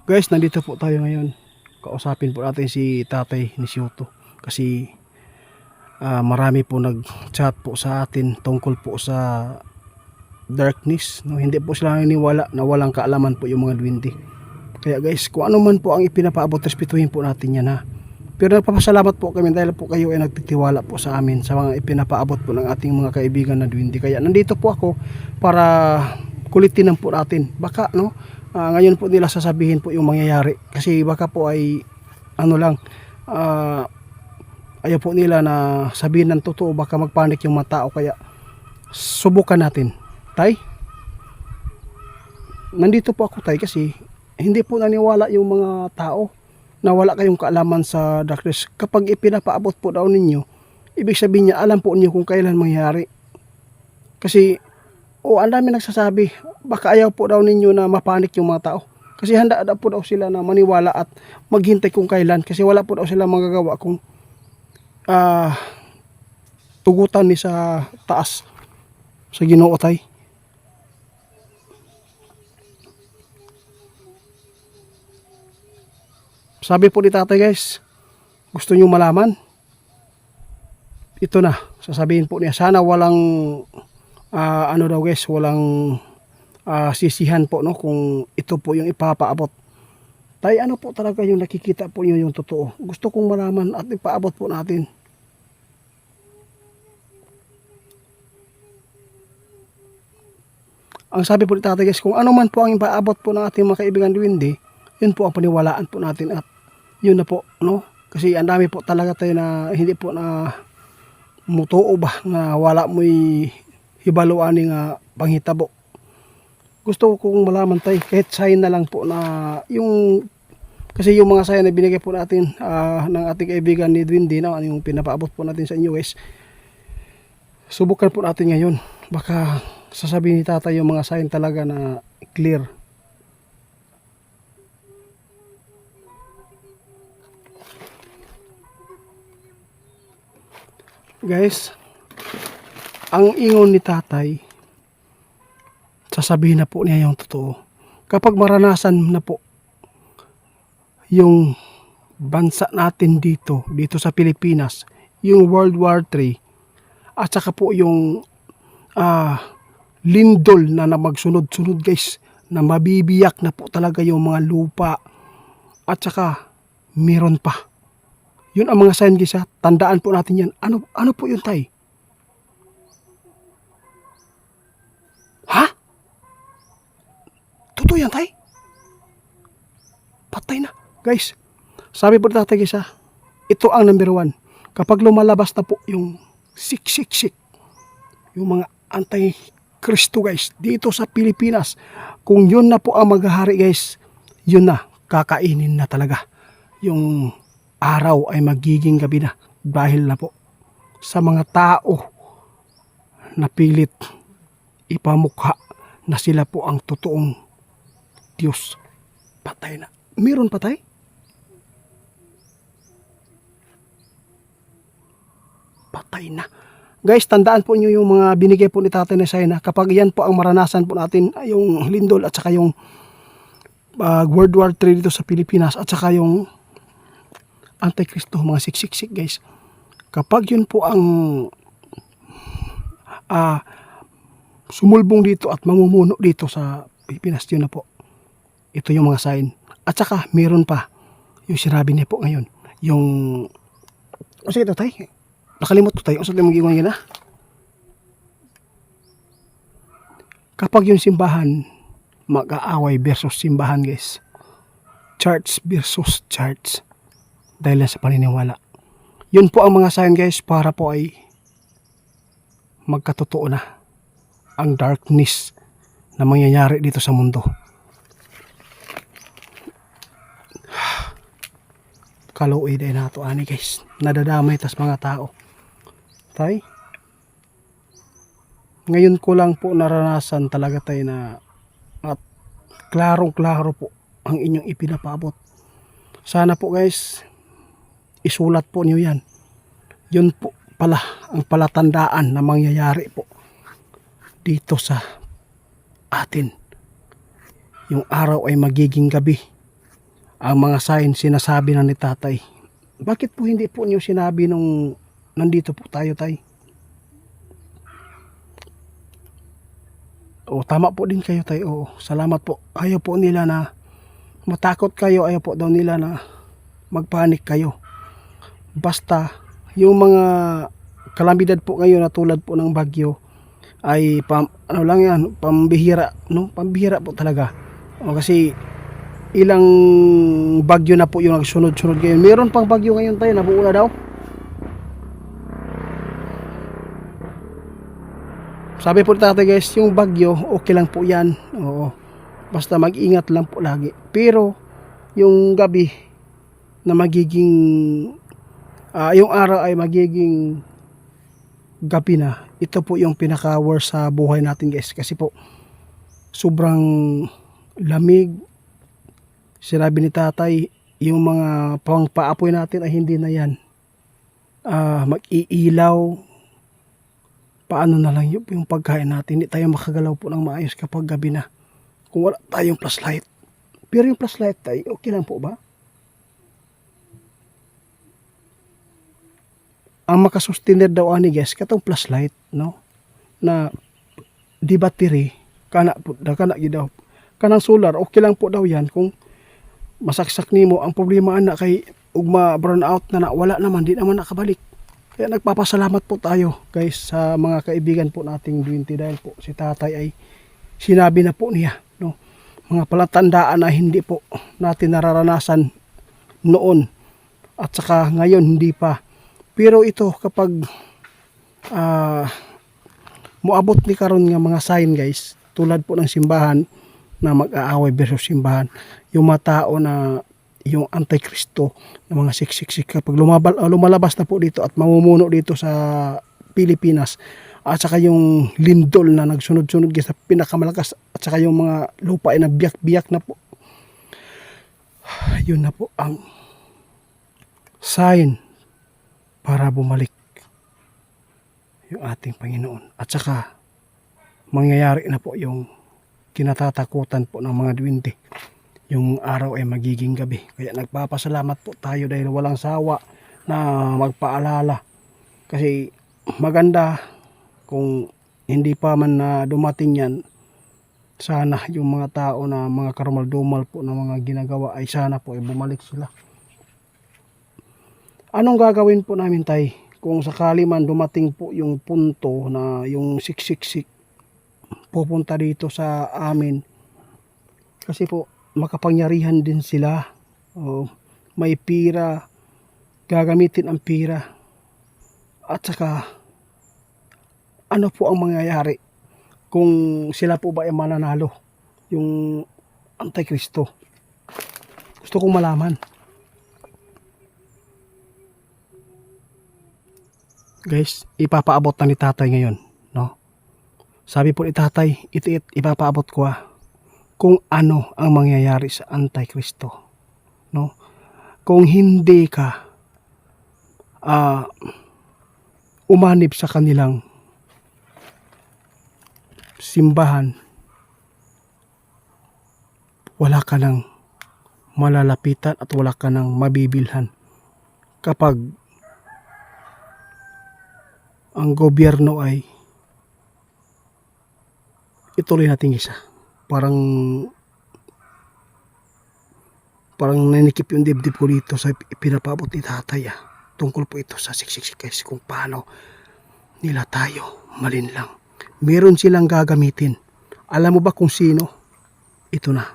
Guys, nandito po tayo ngayon. Kausapin po natin si Tatay Nisyoto. Kasi marami po nag-chat po sa atin tungkol po sa darkness. No? Hindi po sila naniniwala na walang kaalaman po yung mga duwende. Kaya guys, kung ano man po ang ipinapaabot, respetuhin po natin yan ha. Pero nagpapasalamat po kami dahil po kayo ay nagtitiwala po sa amin sa mga ipinapaabot po ng ating mga kaibigan na duwende. Kaya nandito po ako para kulitin po natin. Baka no, ngayon po nila sasabihin po yung mangyayari. Kasi baka po ay ano lang, ayaw po nila na sabihin ng totoo. Baka magpanik yung mga tao. Kaya subukan natin. Tay, nandito po ako tay kasi hindi po naniwala yung mga tao na wala kayong kaalaman sa darkness. Kapag ipinapaabot po daw ninyo, ibig sabihin niya alam po niyo kung kailan mangyayari. Kasi ang dami nagsasabi, baka ayaw po daw ninyo na mapanik yung mga tao. Kasi handa daw po daw sila na maniwala at maghintay kung kailan. Kasi wala po daw sila magagawa kung tugutan ni sa taas sa Ginoo tay. Sabi po ni tatay guys, gusto nyo malaman? Ito na, sasabihin po niya, sana walang ano daw guys, walang sisihan po no kung ito po yung ipapaabot. Tay, ano po talaga yung nakikita po niyo yung totoo? Gusto kong malaman at ipaabot po natin. Ang sabi po ni tatay guys, kung ano man po ang ipaabot po ng ating mga kaibigan duwende, yun po ang paniwalaan po natin at yun na po no. Kasi ang dami po talaga tayo na hindi po na mutuo ba na wala mo'y hibaluan nga panghitabo. Gusto kong malaman tayo kahit sign na lang po na yung, kasi yung mga sign na binigay po natin ng ating kaibigan ni Dwindi na yung pinapaabot po natin sa inyo guys, subukan po natin ngayon. Baka sasabihin ni tatay yung mga sign talaga na clear. Guys, ang ingon ni tatay, sasabihin na po niya yung totoo. Kapag maranasan na po yung bansa natin dito sa Pilipinas, yung World War III, at saka po yung lindol na magsunod-sunod guys, na mabibiyak na po talaga yung mga lupa, at saka meron pa. Yun ang mga sign guys ha. Tandaan po natin yan. Ano po yun tay? Ha? Totoo yan tay? Patay na. Guys, sabi po tatay guys ha, ito ang number 1. Kapag lumalabas na po yung siksik, yung mga anti-Kristo guys, dito sa Pilipinas, kung yun na po ang maghahari guys, yun na, kakainin na talaga. Yung araw ay magiging gabi na dahil na po sa mga tao na pilit ipamukha na sila po ang totoong Diyos. Patay na. Meron patay? Patay na. Guys, tandaan po nyo yung mga binigay po ni Tatay na sign na kapag yan po ang maranasan po natin, yung lindol at saka yung World War III dito sa Pilipinas at saka yung Antikristo, mga siksik guys. Kapag yun po ang sumulbong dito at mamumuno dito sa Pilipinas, yun na po. Ito yung mga sign. At saka meron pa yung sinabi niya po ngayon. Yung sige ito tayo. Nakalimot ko tayo. Ang sabi mong iwan yun ha. Kapag yung simbahan mag-aaway versus simbahan guys. Church versus church. Dahil sa paniniwala. Yun po ang mga sign guys para po ay magkatotoo na ang darkness na mangyayari dito sa mundo. Kaluoy din nato ani guys. Nadadamay tas mga tao. Tay, ngayon ko lang po naranasan talaga tayo na at klarong-klaro po ang inyong ipinapaabot. Sana po guys, isulat po niyo yan. Yun po pala ang palatandaan na mangyayari po dito sa atin. Yung araw ay magiging gabi ang mga sign sinasabi na ni tatay. Bakit po hindi po niyo sinabi nung nandito po tayo, tay? O tama po din kayo, tay. Oo, salamat po. Ayaw po nila na matakot kayo, ayaw po daw nila na magpanik kayo. Basta yung mga kalamidad po ngayon na tulad po ng bagyo ay ano lang yan, pambihira, no? Pambihira po talaga. O, kasi ilang bagyo na po yung nagsunod-sunod ngayon. Meron pang bagyo ngayon, tayo, nabuo na daw. Sabi po tatay, guys, yung bagyo okay lang po yan. Oo. Basta mag-ingat lang po lagi. Pero yung gabi na magiging yung araw ay magiging gabi na. Ito po yung pinaka-worst sa buhay natin, guys. Kasi po sobrang lamig. Sinabi ni tatay, yung mga pang-paapoy natin ay hindi na yan. Mag-iilaw. Paano na lang yung pagkain natin. Hindi tayo makagalaw po ng maayos kapag gabi na. Kung wala tayong flashlight. Pero yung flashlight tayo, okay lang po ba? Ang makasustainer daw ani, guys, katong flashlight, no? Na di battery, kana po, kana daw. Kanang solar, okay lang po daw yan kung masaksak nimo. Ang problema ana kay ugma brown out na wala naman, di naman nakabalik. Kaya nagpapasalamat po tayo, guys, sa mga kaibigan po nating 20 dahil po si tatay ay sinabi na po niya, no? Mga palatandaan na hindi po natin nararanasan noon at saka ngayon hindi pa. Pero ito kapag muabot ni karon nga mga sign, guys, tulad po ng simbahan na mag-aaway versus simbahan, yung mga tao na yung antikristo ng mga siksik kapag lumalabas na po dito at mamumuno dito sa Pilipinas, at saka yung lindol na nagsunod-sunod sa pinakamalakas, at saka yung mga lupa ay nabiyak-biyak na po, yun na po ang sign para bumalik yung ating Panginoon. At saka mangyayari na po yung kinatatakutan po ng mga duwende. Yung araw ay magiging gabi. Kaya nagpapasalamat po tayo dahil walang sawa na magpaalala. Kasi maganda kung hindi pa man na dumating yan, sana yung mga tao na mga karumal-dumal po na mga ginagawa ay sana po ay bumalik sila. Anong gagawin po namin, tay, kung sakali man dumating po yung punto na yung siksik pupunta dito sa amin? Kasi po makapangyarihan din sila. May pira, gagamitin ang pira. At saka ano po ang mangyayari kung sila po ba ay mananalo, yung Antikristo? Gusto kong malaman. Guys, ipapaabot na ni tatay ngayon, no? Sabi po ni tatay, ipapaabot ko kung ano ang mangyayari sa Antikristo, no? Kung hindi ka umanib sa kanilang simbahan, wala ka nang malalapitan at wala ka nang mabibilhan. Kapag ang gobyerno ay ituloy natin isa, parang nanikip yung dibdib ko dito sa pinapabot ni tatay, tungkol po ito sa siksik, guys, kung paano nila tayo malinlang. Meron silang gagamitin. Alam mo ba kung sino? Ito na.